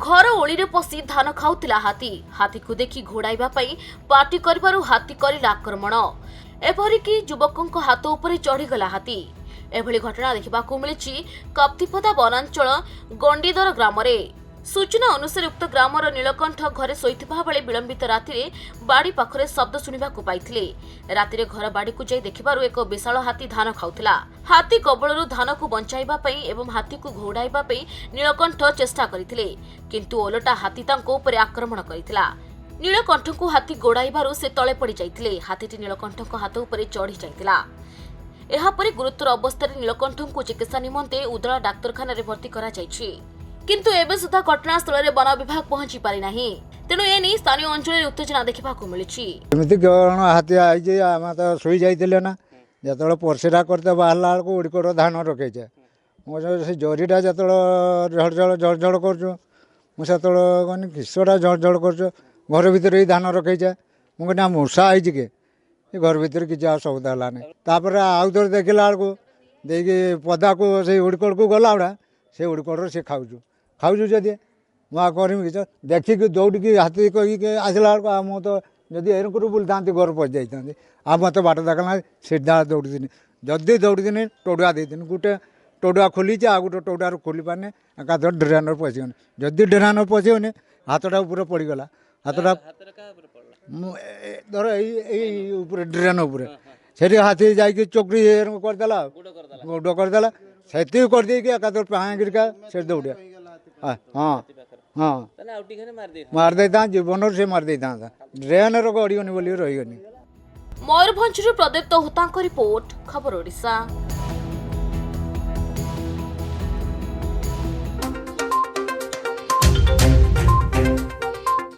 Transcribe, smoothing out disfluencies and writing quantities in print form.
घर ओळीरे पशि धान खाउतिला हाथी हाथी को देखि घोड़ाइबा पई पार्टी करबारु हाथी करिला आक्रमण एपरिकी युवकों हाथ उपरे चढ़ीगला हाथी। एभली घटना देखिबाकू मिलिछि कप्तिपदा वनांचल गंडीदर ग्राम रे। सूचना अनुसार उक्त ग्रामर नीलकंठ घरे शोइथिबा बेले विलंबित राति बाड़ी पाखरे शब्द शुणिबाकू पाइथिले। रातिरे घर बाड़ी को जाई देखिबारु एक विशाल हाथी धान खाउथिला। हाथी कबळरू धान को बंचाइबा पई एवं हाथी को घोड़ाइबा पई नीलकंठ चेष्टा करिथिले, किंतु ओलटा हाथी तांको उपरे आक्रमण करिथिला। नीलकंठ को हाथी गोड़ाइबारु से तळे पड़ी जाइथिले। हाथीटी नीलकंठ हाथ उपरे चढ़ी जाइथिला। एहापरे गुरुतर अवस्था नीलकंठ को चिकित्सा निमंते उदला डाक्तरखाना रे भर्ती करा जाइछि, किंतु एबे सुधा घटनास्थल रे वन विभाग पहुंची पारि नाही। तेणु एने स्थानीय अंचल उत्तेजना देखा मिली। हाथी आई आम तो शोई जाइए ना जो परसेरा करते बाहरला बेलू उड़कोड़ धान रखे मुझे जरीटा जो झड़झड़ झड़झड़ कर कहनी किसटा झड़झड़ कर घर भितर ही धान रखे मुझे मूषा आई के घर भितर किसी सौदा है आउ थे देखला बेलू देखिए पदा को से उड़कोड़ को गला गुड़ा से उड़कोड़ से खाऊँ जदि मुझे करमी कि देखिकी दौड़ी हाथी कही आसला बेलू मु तो जदि एरकुर बुली था घर पहुँच जाती आ मत बाट देखना सीधा दौड़ी दिन जदि दौड़ी दिन टोडुआ देती गोटे टोडुआ खोली आ गोटे टोडुआ खोली पाने एकाधर ड्रेन पशिगन जदि ड्रेन पशिगने हाथटा ऊपर पड़गला हाथटा धर ये ड्रेन से हाथी जा चोकरी करदेला गोड़ करदेला से करदे एकाधर पाँगिका से दौड़िया हाँ हाँ मारदे जीवन से मारदे ड्रेन गड़गनी बोली रहीगनी। मयूरभंज प्रदीप्त होता रिपोर्ट खबर ओडिशा।